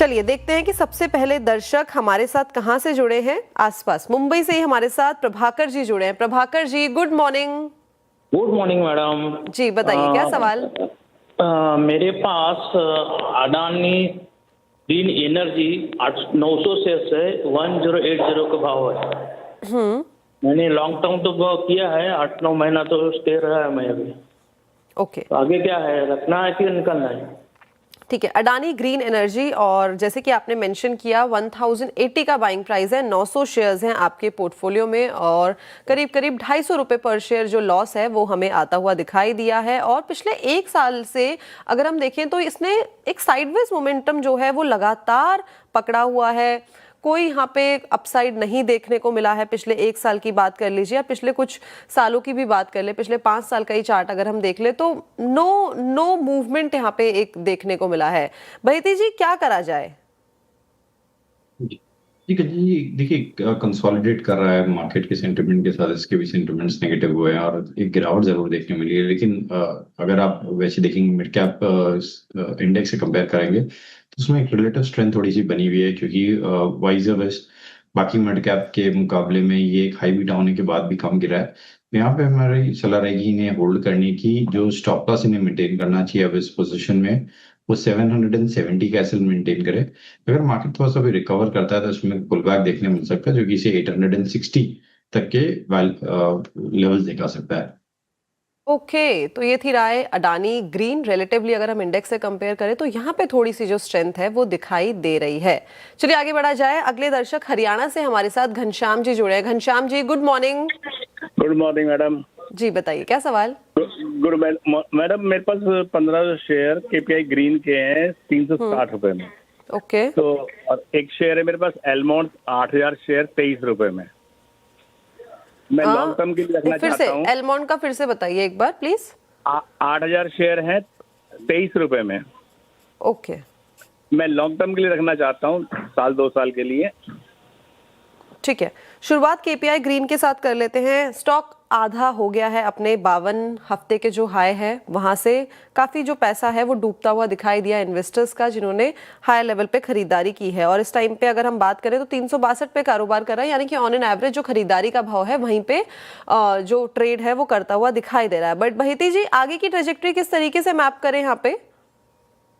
चलिए देखते हैं कि सबसे पहले दर्शक हमारे साथ कहां से जुड़े हैं। आसपास मुंबई से ही हमारे साथ प्रभाकर जी जुड़े हैं। Prabhakar ji, good morning. Good morning madam. जी बताइए, क्या सवाल। मेरे पास अडानी ग्रीन एनर्जी 900 शेयर्स है, 1080 का भाव है। मैंने लॉन्ग टर्म तो किया है, 8-9 महीना तो स्टे रहा है मैं अभी। ओके, तो आगे क्या है, रखना है कि निकलना है? ठीक है। अडानी ग्रीन एनर्जी, और जैसे कि आपने मेंशन किया 1080 का बाइंग प्राइस है, 900 शेयर्स हैं आपके पोर्टफोलियो में, और करीब करीब 250 रुपए पर शेयर जो लॉस है वो हमें आता हुआ दिखाई दिया है। और पिछले एक साल से अगर हम देखें तो इसने एक साइडवेज मोमेंटम जो है वो लगातार पकड़ा हुआ है। कोई यहाँ पे अपसाइड नहीं देखने को मिला है। पिछले एक साल की बात कर लीजिए या पिछले कुछ सालों की भी बात कर ले, पिछले 5 साल का ही चार्ट अगर हम देख ले तो नो मूवमेंट यहाँ पे एक देखने को मिला है। बहिती जी, क्या करा जाए? ठीक है जी, देखिए कंसोलिडेट कर रहा है मार्केट के सेंटिमेंट के साथ, इसके भी सेंटिमेंट्स नेगेटिव हुए हैं और एक गिरावट जरूर देखने मिली है। लेकिन अगर आप वैसे देखेंगे मिड कैप इंडेक्स से कंपेयर करेंगे तो उसमें एक रिलेटिव स्ट्रेंथ थोड़ी सी बनी हुई है, क्योंकि वाइज वेस्ट बाकी मिड कैप के मुकाबले में ये एक हाई बीटा होने के बाद भी कम गिरा है। तो यहाँ पे हमारी सलाह रहेगी इन्हें होल्ड करने की। जो स्टॉप लॉस इन्हें मेंटेन करना चाहिए अब इस पोजीशन में, वो 770 का एसएल मेंटेन करे। अगर मार्केट थोड़ा सा भी रिकवर करता है तो इसमें पुल बैक देखने मिल सकता है, जो कि इसे 860 तक के लेवल्स दिखा सकता है। ओके, तो ये थी राय अडानी ग्रीन। रिलेटिवली अगर हम इंडेक्स से कंपेयर करें तो यहाँ पे थोड़ी सी जो स्ट्रेंथ है वो दिखाई दे रही है। चलिए आगे बढ़ा जाए। अगले दर्शक हरियाणा से हमारे साथ घनश्याम जी जुड़े हैं। Ghanshyam ji, good morning. Good morning madam. जी बताइए, क्या सवाल। गुड मैडम, मेरे पास 15 शेयर केपीआई ग्रीन के हैं 360 रुपए में। ओके, तो और एक शेयर है मेरे पास एलमोंड 8000 शेयर 23 रुपए में। मैं लॉन्ग टर्म के लिए रखना फिर चाहता से हूँ। एलमोंड का फिर से बताइए एक बार प्लीज। 8000 शेयर है 23 रुपए में। ओके, मैं लॉन्ग टर्म के लिए रखना चाहता हूँ, 1-2 साल के लिए। ठीक है। शुरुआत केपीआई ग्रीन के साथ कर लेते हैं। स्टॉक आधा हो गया है अपने 52 हफ्ते के जो हाई है वहां से। काफी जो पैसा है वो डूबता हुआ दिखाई दिया इन्वेस्टर्स का, जिन्होंने हाई लेवल पे खरीदारी की है। और इस टाइम पे अगर हम बात करें तो 362 पे कारोबार कर रहा है, यानी कि ऑन एन एवरेज जो खरीदारी का भाव है वहीं पे जो ट्रेड है वो करता हुआ दिखाई दे रहा है। बट बहिती जी, आगे की ट्रेजेक्टरी किस तरीके से मैप करें यहाँ पे?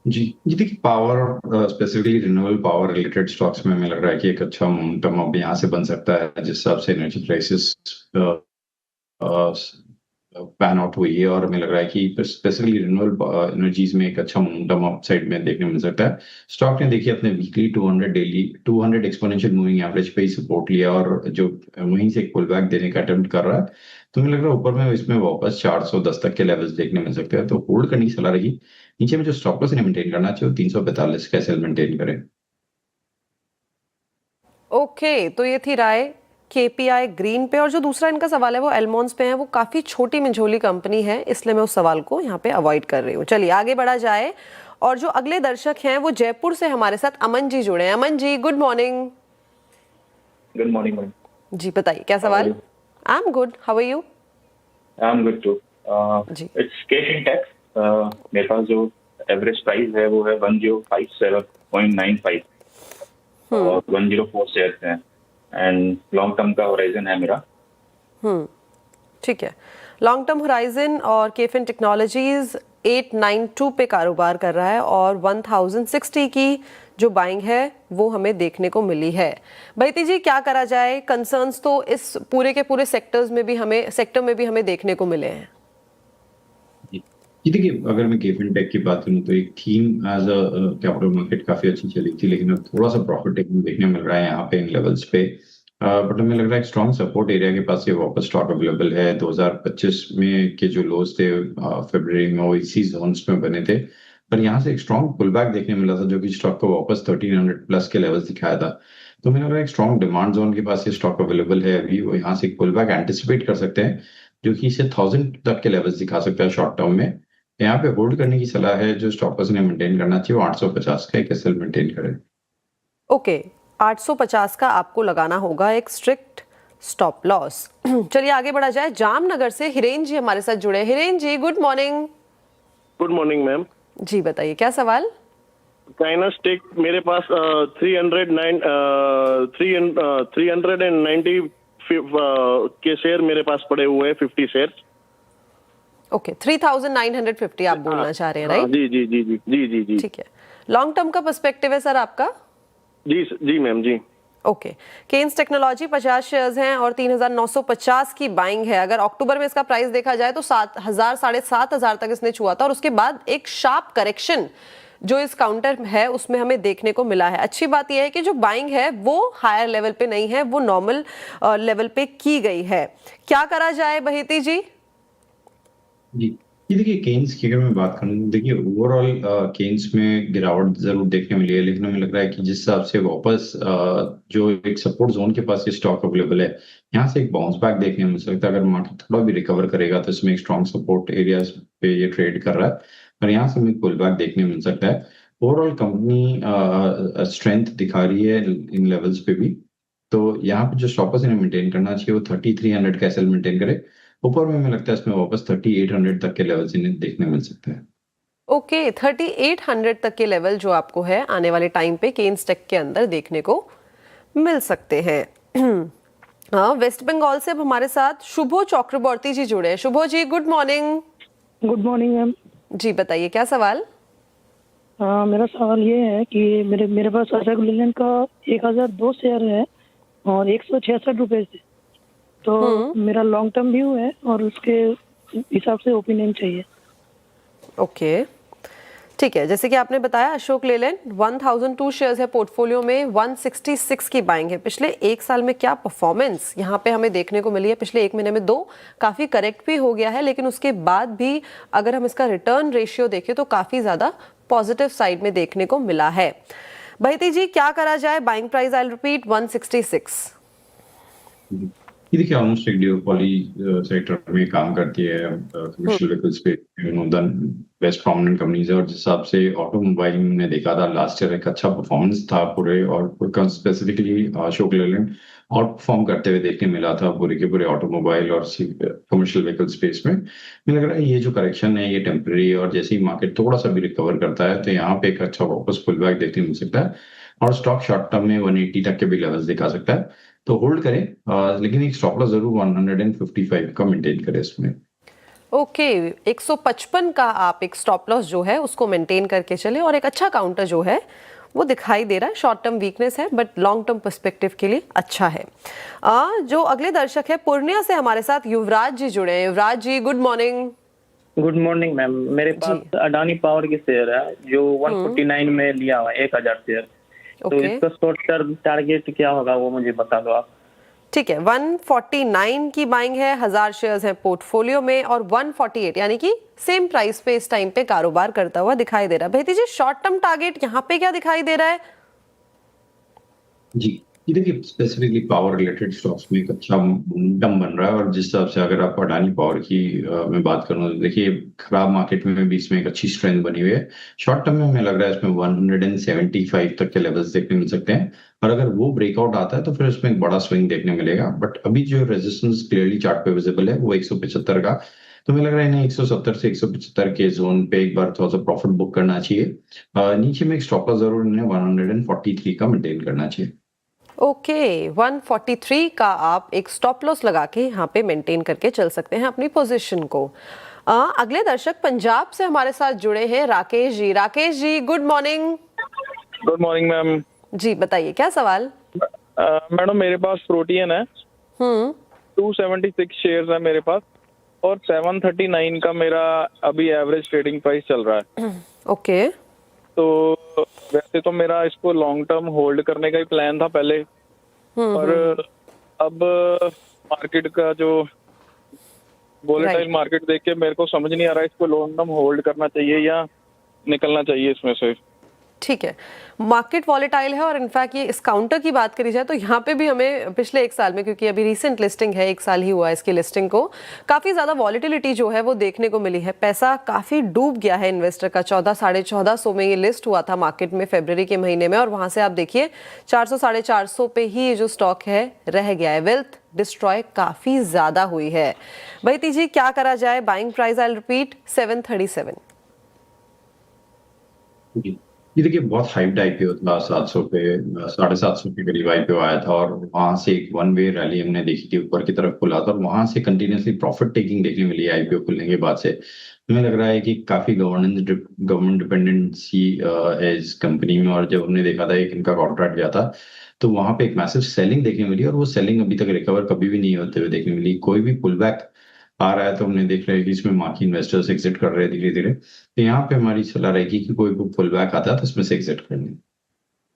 जी जी, देखिए power specifically renewable power related stocks में हमें लग रहा है कि एक अच्छा मोमेंटम अब यहाँ से बन सकता है, जिस हिसाब से एनर्जी प्राइसेस पैन आउट हुई है। और हमें लग रहा है कि स्पेसिफिकली रिन्यूएबल एनर्जीज में एक अच्छा मोमेंटम अपसाइड में देखने मिल सकता है। स्टॉक ने देखिए अपने वीकली 200 एक्सपोनेंशियल मूविंग एवरेज पे ही सपोर्ट लिया और जो वहीं से एक पुल बैक देने का अटेम्प्ट कर रहा है। तो मुझे लग रहा है ऊपर में इसमें वापस 410 तक के लेवल्स देखने मिल सकते हैं, तो होल्ड करने की सलाह रही। नीचे में जो स्टॉप लॉस इन्हें मेंटेन करना चाहिए 345 का एसएल मेंटेन करें। ओके, तो ये थी राय केपीआई ग्रीन पे। और जो दूसरा इनका सवाल है वो एलमोंड्स पे है। वो काफी छोटी मिंझोली कंपनी है, इसलिए मैं उस सवाल को यहाँ पे अवॉइड कर रही हूँ। चलिए आगे बढ़ा जाए। और जो अगले दर्शक हैं वो जयपुर से हमारे साथ अमन जी जुड़े हैं। Aman ji, good morning. Good morning ma'am. जी बताइए, क्या सवाल। I am good, how are you? I am good too. जी। It's KFin tech. मेरे पास जो एवरेज प्राइस है वो है 1057.95 और 104 शेयर्स हैं एंड लॉन्ग टर्म का होराइजन है मेरा। ठीक है। लॉन्ग टर्म होराइजन और केफिन टेक्नोलॉजीज 892 पे कारोबार कर रहा है और 1060 की जो बाइंग है वो हमें देखने को मिली है। बहिती जी, क्या करा जाए? कंसर्न्स तो इस पूरे के पूरे सेक्टर में भी हमें देखने को मिले हैं। जी देखिए, अगर मैं केफिन टेक की बात करूं तो एक theme as a capital market काफी अच्छी चली थी, लेकिन अब थोड़ा सा प्रॉफिट टेकिंग देखने मिल रहा है यहाँ पे इन लेवल्स पे। बट हमें लग रहा है एक स्ट्रॉन्ग सपोर्ट एरिया के पास ये वापस स्टॉक अवेलेबल है। 2025 में के जो लोज थे फरवरी में वो इसी जोन्स में बने थे, पर यहाँ से एक स्ट्रॉन्ग पुल बैक देखने मिला था, जो कि स्टॉक को वापस 1300 प्लस के लेवल्स दिखाया था। तो मुझे लग रहा है एक स्ट्रॉन्ग डिमांड जोन के पास ये स्टॉक अवेलेबल है अभी। वो यहाँ से एक पुल बैक एंटिसिपेट कर सकते हैं, जो कि इसे 1000 तक के लेवल्स दिखा सकता है शॉर्ट टर्म में। यहाँ पे होल्ड करने की सलाह है। जो स्टॉपर्स ने मेंटेन करना चाहिए वो 850 का एक एसएल मेंटेन करें। ओके, 850 का आपको लगाना होगा एक स्ट्रिक्ट स्टॉप लॉस। चलिए आगे बढ़ा जाए। जामनगर से हिरेन जी हमारे साथ जुड़े। Hiren ji, good morning. Good morning ma'am. जी बताइए, क्या सवाल। काइनास्टिक मेरे पास 390 के शेयर मेरे पास पड़े हुए हैं, 50 शेयर। ओके 3950 आप बोलना चाह रहे हैं, राइट? जी जी जी जी जी जी जी ठीक है। लॉन्ग टर्म का पर्सपेक्टिव है सर आपका? जी जी मैम जी। ओके। केन्स टेक्नोलॉजी 50 शेयर्स हैं और 3950 की बाइंग है। अगर अक्टूबर में इसका प्राइस देखा जाए तो 7000 7,500 तक इसने छुआ था और उसके बाद एक शार्प करेक्शन जो इस काउंटर है उसमें हमें देखने को मिला है। अच्छी बात यह है कि जो बाइंग है वो हायर लेवल पे नहीं है, वो नॉर्मल लेवल पे की गई है। क्या करा जाए बहेती जी? जी, ये देखिए केन्स की अगर मैं बात करूँ, देखिए ओवरऑल केन्स में गिरावट जरूर देखने मिली है, लेकिन हमें लग रहा है कि जिस हिसाब से वापस जो एक सपोर्ट जोन के पास ये स्टॉक अवेलेबल है, यहाँ से एक बाउंस बैक देखने में मिल सकता है। अगर मार्केट थोड़ा भी रिकवर करेगा तो इसमें एक स्ट्रॉन्ग सपोर्ट एरियाज पे ये ट्रेड कर रहा है और यहाँ से हमें पुल बैक देखने मिल सकता है। ओवरऑल कंपनी स्ट्रेंथ दिखा रही है इन लेवल्स पे भी, तो यहाँ पे जो स्टॉपर्स इन्हें मेंटेन करना चाहिए वो 3300 का एसएल मेंटेन करे। ऊपर में हमें लगता है इसमें वापस 3800 तक के लेवल्स इन्हें देखने मिल सकते हैं। ओके 3800 तक के लेवल जो आपको है आने वाले टाइम पे केन्स टेक के अंदर देखने को मिल सकते हैं। हाँ, वेस्ट बंगाल से अब हमारे साथ शुभो चक्रवर्ती जी जुड़े हैं। Shubho ji good morning. Good morning ma'am. जी बताइए क्या सवाल? मेरा सवाल ये है कि मेरे पास अशोक लेलैंड का 1002 शेयर है और 166 रुपए से, तो मेरा लॉन्ग टर्म व्यू है और उसके हिसाब से ओपिनियन चाहिए। ओके ठीक है, जैसे कि आपने बताया अशोक लेलैंड 1002 शेयर्स है पोर्टफोलियो में, 166 की बाइंग है। पिछले एक साल में क्या परफॉर्मेंस यहाँ पे हमें देखने को मिली है? पिछले एक महीने में दो काफ़ी करेक्ट भी हो गया है, लेकिन उसके बाद भी अगर हम इसका रिटर्न रेशियो देखें तो काफ़ी ज़्यादा पॉजिटिव साइड में देखने को मिला है। बहेती जी क्या करा जाए? Buying price I repeat 166। ये देखिए ऑलमोस्ट एक ड्यूओपॉली सेक्टर में काम करती है, कमर्शियल व्हीकल्स पे बेस्ट प्रोमिनेंट कंपनीज है और जिस हिसाब से ऑटोमोबाइल ने देखा था लास्ट ईयर एक अच्छा परफॉर्मेंस था पूरे, और specifically Ashok Leyland out perform करते हुए देखने मिला था पूरे के पूरे ऑटोमोबाइल और कमर्शियल व्हीकल स्पेस में। मुझे लग रहा है ये जो करेक्शन है ये टेम्पररी है और जैसे ही मार्केट थोड़ा सा भी रिकवर करता है तो यहाँ पे एक अच्छा वापस पुल बैक देखने मिल सकता है और स्टॉक शॉर्ट टर्म में 180 तक के भी लेवल्स दिखा सकता है, तो होल्ड करें, लेकिन एक स्टॉप लॉस जरूर 155 का मेंटेन करें इसमें। ओके 155 का आप एक स्टॉप लॉस जो है उसको मेंटेन करके चले और एक अच्छा काउंटर जो है वो दिखाई दे रहा है। शॉर्ट टर्म वीकनेस है बट लॉन्ग टर्म पर्सपेक्टिव के लिए अच्छा है। जो अगले दर्शक है पूर्णिया से हमारे साथ युवराज जी जुड़े हैं। Yuvraj ji good morning. Good morning ma'am. मेरे पास अडानी पावर की शेयर है जो 149 में लिया हुआ है 1000 शेयर, तो इसका शॉर्ट टर्म टारगेट क्या होगा वो मुझे बता दो आप। ठीक है 149 की बाइंग है, 1000 शेयर्स हैं पोर्टफोलियो में और 148 यानी कि सेम प्राइस पे इस टाइम पे कारोबार करता हुआ दिखाई दे रहा है। बहेती जी शॉर्ट टर्म टारगेट यहाँ पे क्या दिखाई दे रहा है? जी ये देखिए स्पेसिफिकली पावर रिलेटेड स्टॉक्स में एक अच्छा मोमेंटम बन रहा है और जिस हिसाब से अगर आप अडानी पावर की मैं बात करूँ तो देखिए खराब मार्केट में भी इसमें एक अच्छी स्ट्रेंथ बनी हुई है। शॉर्ट टर्म में हमें लग रहा है इसमें 175 तक के लेवल्स देखने मिल सकते हैं और अगर वो ब्रेकआउट आता है तो फिर उसमें एक बड़ा स्विंग देखने मिलेगा, बट अभी जो रेजिस्टेंस क्लियरली चार्ट पे विजिबल है वो 175 का, तो मुझे लग रहा है इन्हें 170 से 175 के जोन पे एक बार थोड़ा सा प्रॉफिट बुक करना चाहिए। नीचे में एक स्टॉप लॉस जरूर इन्हें 143 का मेंटेन करना चाहिए। ओके 143 का आप एक स्टॉप लॉस लगा के यहाँ पे मेंटेन करके चल सकते हैं अपनी पोजीशन को। अगले दर्शक पंजाब से हमारे साथ जुड़े हैं Rakesh ji. Rakesh ji good morning. Good morning ma'am. जी बताइए क्या सवाल? मैडम मेरे पास प्रोटीन है 276 शेयर्स है मेरे पास और 739 का मेरा अभी एवरेज ट्रेडिंग प्राइस चल रहा है। ओके तो वैसे तो मेरा इसको लॉन्ग टर्म होल्ड करने का ही प्लान था पहले, पर अब मार्केट का जो वोलेटाइल मार्केट देख के मेरे को समझ नहीं आ रहा है इसको लॉन्ग टर्म होल्ड करना चाहिए या निकलना चाहिए इसमें से। ठीक है मार्केट वॉलेटाइल है और इनफैक्ट ये इस काउंटर की बात करी जाए तो यहाँ पे भी हमें पिछले एक साल में, क्योंकि अभी रीसेंट लिस्टिंग है, एक साल ही हुआ है इसकी लिस्टिंग को, काफ़ी ज़्यादा वॉलेटिलिटी जो है वो देखने को मिली है। पैसा काफ़ी डूब गया है इन्वेस्टर का। 1400-1450 में ये लिस्ट हुआ था मार्केट में फरवरी के महीने में और वहाँ से आप देखिए 400-450 पे ही ये जो स्टॉक है रह गया है। वेल्थ डिस्ट्रॉय काफ़ी ज़्यादा हुई है। बहेती जी क्या करा जाए? Buying price I repeat 737। ये देखिए बहुत हाइप्ड आईपीओ था, 700 पे 750 के करीब आईपीओ आया था और वहां से एक वन वे रैली हमने देखी थी, ऊपर की तरफ खुला था और वहां से कंटिन्यूअसली प्रॉफिट टेकिंग देखने मिली है आईपीओ खुलने के बाद से। हमें लग रहा है कि काफी गवर्नमेंट डिपेंडेंसी है इस कंपनी में, और जब हमने देखा था एक इनका कॉन्ट्रैक्ट गया था तो वहां पे एक मैसिव सेलिंग देखने मिली और वो सेलिंग अभी तक रिकवर कभी भी नहीं होते हुए देखने मिली। कोई भी पुल बैक आ रहा है तो हमने देख रहे हैं कि इसमें मार्की इन्वेस्टर्स एग्जिट कर रहे हैं धीरे धीरे। तो यहाँ पे हमारी सलाह रहेगी कि कोई भी पुल बैक आता है तो इसमें से एग्जिट कर लें।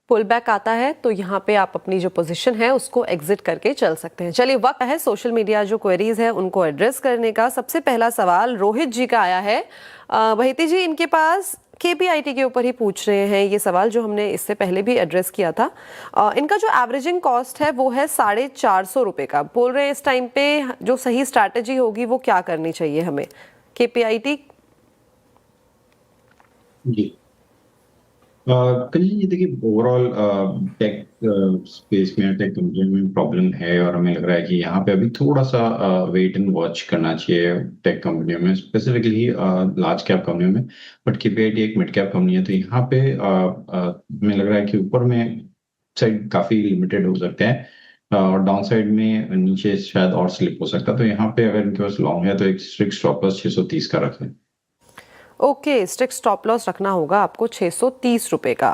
पुल बैक आता है तो यहाँ पे आप अपनी जो पोजीशन है उसको एग्जिट करके चल सकते हैं। चलिए वक्त है सोशल मीडिया जो क्वेरीज है उनको एड्रेस करने का। सबसे पहला सवाल रोहित जी का आया है। बहिती जी इनके पास केपीआईटी के ऊपर ही पूछ रहे हैं ये सवाल, जो हमने इससे पहले भी एड्रेस किया था। इनका जो एवरेजिंग कॉस्ट है वो है 450 रुपये का। बोल रहे हैं इस टाइम पे जो सही स्ट्रैटेजी होगी वो क्या करनी चाहिए हमें केपीआईटी। जी कल ये देखिए ओवरऑल टेक स्पेस में टेक कंपनी में प्रॉब्लम है और हमें लग रहा है कि यहाँ पे अभी थोड़ा सा वेट एंड वॉच करना चाहिए टेक कंपनियों में, स्पेसिफिकली लार्ज कैप कंपनियों में। बट केपीआईटी एक मिड कैप कंपनी है तो यहाँ पे हमें लग रहा है कि ऊपर में साइड काफी लिमिटेड हो सकते हैं और डाउन साइड में नीचे शायद और स्लिप हो सकता है। तो यहाँ पे अगर इनके पास लॉन्ग है तो एक स्ट्रिक्ट स्टॉप लॉस 630 का रखें। ओके स्ट्रिक्ट स्टॉप लॉस रखना होगा आपको 630 रुपए का।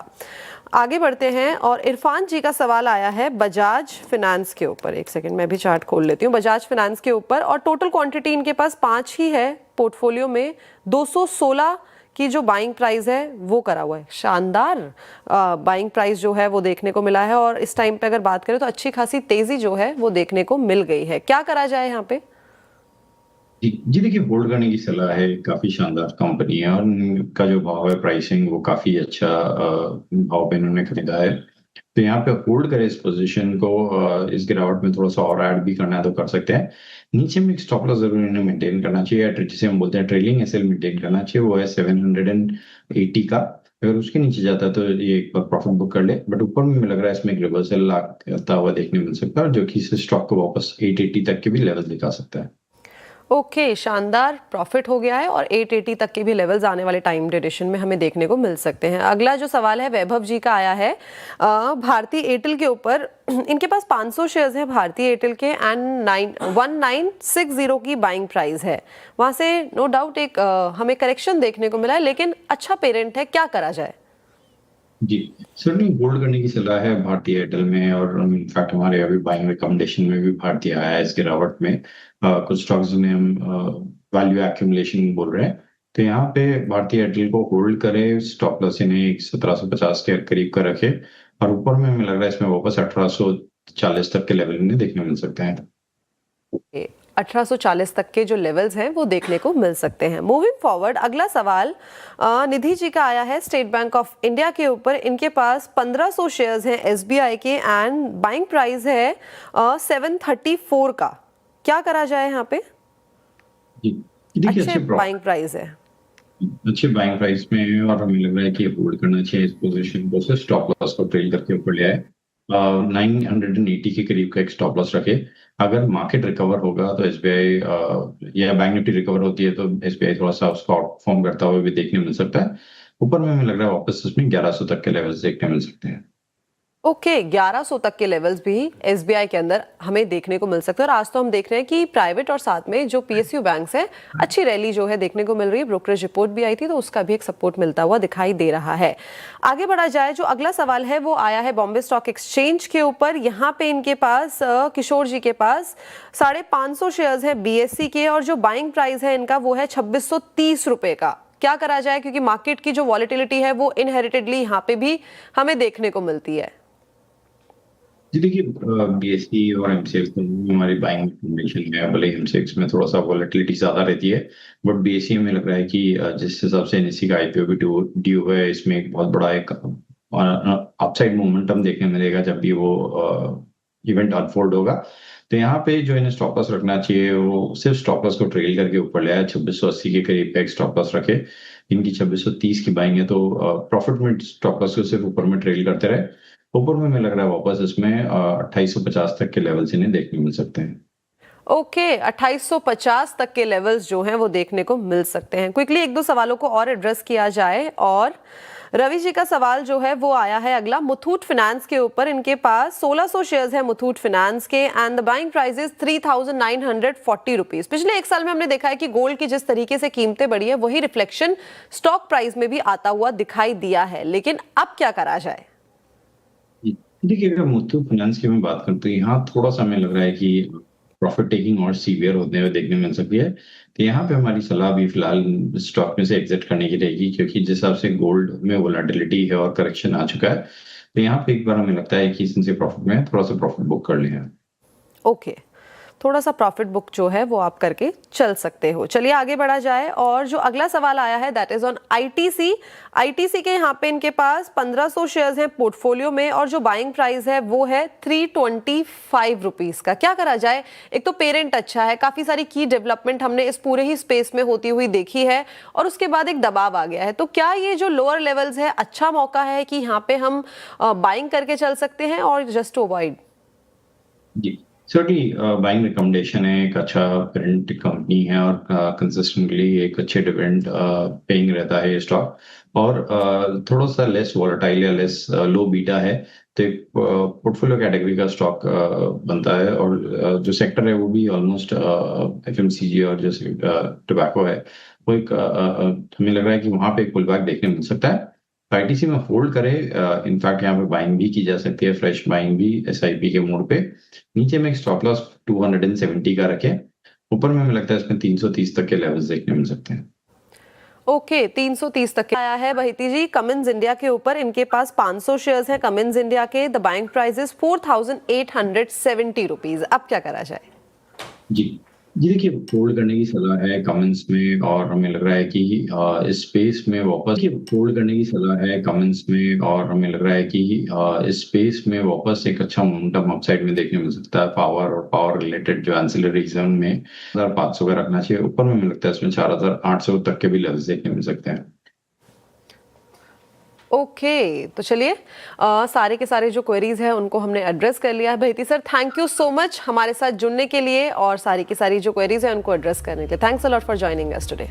आगे बढ़ते हैं और इरफान जी का सवाल आया है बजाज फिनेंस के ऊपर। एक सेकंड मैं भी चार्ट खोल लेती हूँ बजाज फिनेंस के ऊपर। और टोटल क्वांटिटी इनके पास 5 ही है पोर्टफोलियो में। 216 की जो बाइंग प्राइस है वो करा हुआ है। शानदार बाइंग प्राइस जो है वो देखने को मिला है और इस टाइम पे अगर बात करें तो अच्छी खासी तेजी जो है वो देखने को मिल गई है। क्या करा जाए यहाँ पे? जी देखिए होल्ड करने की सलाह है, काफी शानदार कंपनी है और इनका जो भाव है प्राइसिंग वो काफी अच्छा भाव पे इन्होंने खरीदा है। तो यहाँ पे होल्ड करें इस पोजीशन को। इस गिरावट में थोड़ा सा और ऐड भी करना है तो कर सकते हैं। नीचे में एक स्टॉप लॉस जरूर इन्हें मेंटेन करना चाहिए, जिसे हम बोलते हैं ट्रेलिंग एसएल मेंटेन करना चाहिए, वो है 780 का। अगर उसके नीचे जाता है तो ये एक बार प्रॉफिट बुक कर ले। बट ऊपर में लग रहा है इसमें एक रिवर्सल आता हुआ देखने मिल सकता है जो कि इस स्टॉक को वापस 880 तक के भी लेवल दिखा सकता है। ओके शानदार प्रॉफिट हो गया है और 880 तक के भी लेवल्स आने वाले टाइम ड्यूरेशन में हमें देखने को मिल सकते हैं। अगला जो सवाल है वैभव जी का आया है भारतीय एयरटेल के ऊपर। इनके पास 500 शेयर्स हैं भारतीय एयरटेल के एंड 1960 की बाइंग प्राइस है। वहां से नो डाउट एक हमें करेक्शन देखने को मिला है लेकिन अच्छा पेरेंट है, क्या करा जाए? जी सर्टनली होल्ड करने की सलाह है भारतीय एयरटेल में और इनफैक्ट हमारे अभी बाइंग रिकमेंडेशन में भी भारतीय आया है इस गिरावट में। कुछ स्टॉक्स में हम वैल्यू एक्यूमुलेशन बोल रहे हैं तो यहाँ पे भारतीय एयरटेल को होल्ड करें। स्टॉप लॉस इन्हें 1750 के करीब का रखे और ऊपर में हमें लग रहा है इसमें वापस 1840 तक के लेवल में देखने मिल सकते हैं। 1840 तक के जो लेवल्स हैं वो देखने को मिल सकते हैं। मूविंग फॉरवर्ड अगला सवाल निधि जी का आया है स्टेट बैंक ऑफ इंडिया के ऊपर। इनके पास 1500 शेयर्स हैं एसबीआई के एंड बाइंग प्राइस है 734 का। क्या करा जाए यहाँ पे? अच्छे बाइंग प्राइस है, अच्छे बाइंग प्राइस में है और हमें लग रहा है कि होल्ड करना चाहिए इस पोजीशन को। से स्टॉप लॉस को ट्रेल करके ऊपर ले आए 980 के करीब का एक स्टॉप लॉस रखे। अगर मार्केट रिकवर होगा तो एसबीआई या बैंक निफ्टी रिकवर होती है तो एसबीआई थोड़ा सा उसको आउटफॉर्म करता हुआ भी देखने मिल सकता है। ऊपर में हमें लग रहा है वापस इसमें 1100 तक के लेवल्स देखने मिल सकते हैं। ओके 1100 तक के लेवल्स भी एसबीआई के अंदर हमें देखने को मिल सकते हैं। और आज तो हम देख रहे हैं कि प्राइवेट और साथ में जो पीएसयू बैंक्स हैं अच्छी रैली जो है देखने को मिल रही है। ब्रोकरेज रिपोर्ट भी आई थी तो उसका भी एक सपोर्ट मिलता हुआ दिखाई दे रहा है। आगे बढ़ा जाए, जो अगला सवाल है वो आया है बॉम्बे स्टॉक एक्सचेंज के ऊपर। यहाँ पे इनके पास किशोर जी के पास 550 शेयर्स है बीएससी के और जो बाइंग प्राइस है इनका वो है 2630 रुपए का। क्या करा जाए क्योंकि मार्केट की जो वॉलेटिलिटी है वो इनहेरिटेडली यहाँ पे भी हमें देखने को मिलती है? जी देखिए बीएससी और एमसीएक्स दोनों हमारी बाइंग रिकमेंडेशन है। भले एमसीएक्स में थोड़ा सा वॉलेटिलिटी ज्यादा रहती है बट बीएससी में लग रहा है कि जिस हिसाब से एनएससी का आईपीओ भी ड्यू है इसमें एक बहुत बड़ा एक अपसाइड मोमेंटम देखने मिलेगा जब भी वो इवेंट अनफोल्ड होगा। तो यहाँ पे जो इन्हें स्टॉप लॉस रखना चाहिए वो सिर्फ स्टॉप लॉस को ट्रेल करके ऊपर ले आया 2680 के करीब का एक स्टॉप लॉस रखे। इनकी 2630 की बाइंग है तो प्रॉफिट में स्टॉप लॉस को सिर्फ ऊपर में ट्रेल करते रहे। ऊपर में हमें लग रहा है वापस इसमें 2850 तक के लेवल से इन्हें देखने मिल सकते हैं। ओके 2850 तक के लेवल्स जो हैं वो देखने को मिल सकते हैं। क्विकली एक दो सवालों को और एड्रेस किया जाए, और रवि जी का सवाल जो है वो आया है अगला मुथूट फाइनेंस के ऊपर। इनके पास 1600 शेयर्स हैं मुथूट फाइनेंस के and the buying price is 3940 rupees. पिछले एक साल में हमने देखा है कि गोल्ड की जिस तरीके से कीमतें बढ़ी है वही रिफ्लेक्शन स्टॉक प्राइस में भी आता हुआ दिखाई दिया है, लेकिन अब क्या करा जाए? देखिए, अगर मुथूट फाइनेंस की मैं बात करूं तो यहाँ थोड़ा सा हमें लग रहा है कि प्रॉफिट टेकिंग और सीवियर होते हुए देखने मिल सकती है। तो यहाँ पे हमारी सलाह भी फिलहाल स्टॉक में से एग्जिट करने की रहेगी, क्योंकि जिस हिसाब से गोल्ड में वोलेटिलिटी है और करेक्शन आ चुका है, तो यहाँ पे एक बार हमें लगता है कि इनसे प्रॉफिट में थोड़ा सा प्रॉफिट बुक कर लें। ओके, थोड़ा सा प्रॉफिट बुक जो है वो आप करके चल सकते हो। चलिए आगे बढ़ा जाए, और जो अगला सवाल आया है that is on ITC. ITC के यहाँ पे इनके पास 1500 शेयर्स हैं पोर्टफोलियो में, और जो बाइंग प्राइस है वो है 325 रुपीज का। क्या करा जाए? एक तो पेरेंट अच्छा है, काफी सारी की डेवलपमेंट हमने इस पूरे ही स्पेस में होती हुई देखी है, और उसके बाद एक दबाव आ गया है। तो क्या ये जो लोअर लेवल्स है अच्छा मौका है कि यहाँ पे हम बाइंग करके चल सकते हैं, और जस्ट टू अवॉइड? जी, सर्टनली बाइंग रिकमेंडेशन है। एक अच्छा पेरेंट कंपनी है और कंसिस्टेंटली एक अच्छे डिविडेंड पेइंग रहता है ये स्टॉक, और थोड़ा सा लेस वोलेटाइल या लेस लो बीटा है, तो एक पोर्टफोलियो कैटेगरी का स्टॉक बनता है। और जो सेक्टर है वो भी ऑलमोस्ट एफएमसीजी और जैसे टोबैको है, वो एक हमें लग रहा है कि वहां पे एक पुल बैक देखने मिल सकता है। आईटीसी में होल्ड करें, इनफैक्ट यहाँ पे बाइंग भी की जा सकती है, फ्रेश बाइंग भी एसआईपी के मोड पे। नीचे में एक स्टॉप लॉस 270 का रखें, ऊपर में हमें लगता है इसमें 330 तक के लेवल्स देखने मिल सकते हैं। ओके, 330 तक आया है बहिती जी कमिंस इंडिया के ऊपर। इनके पास 500 शेयर्स हैं कमिंस इंडिया के। The buying price is 4870 rupees. अब क्या करा जाए? जी देखिए, होल्ड करने की सलाह है कमेंट्स में, और हमें लग रहा है कि इस स्पेस में वापस होल्ड करने की सलाह है कमेंट्स में, और हमें लग रहा है कि इस स्पेस में वापस एक अच्छा मोमेंटम अपसाइड में देखने मिल सकता है। पावर और पावर रिलेटेड जो एंसिलरी जोन में 1500 का रखना चाहिए। ऊपर में हमें लगता है इसमें 4800 तक के भी लेवल्स देखने मिल सकते हैं। ओके, तो चलिए सारे के सारे जो क्वेरीज हैं उनको हमने एड्रेस कर लिया है। बहिती sir, thank you so much हमारे साथ जुड़ने के लिए और सारी की सारी जो क्वेरीज हैं उनको एड्रेस करने के लिए। Thanks a lot for joining us today.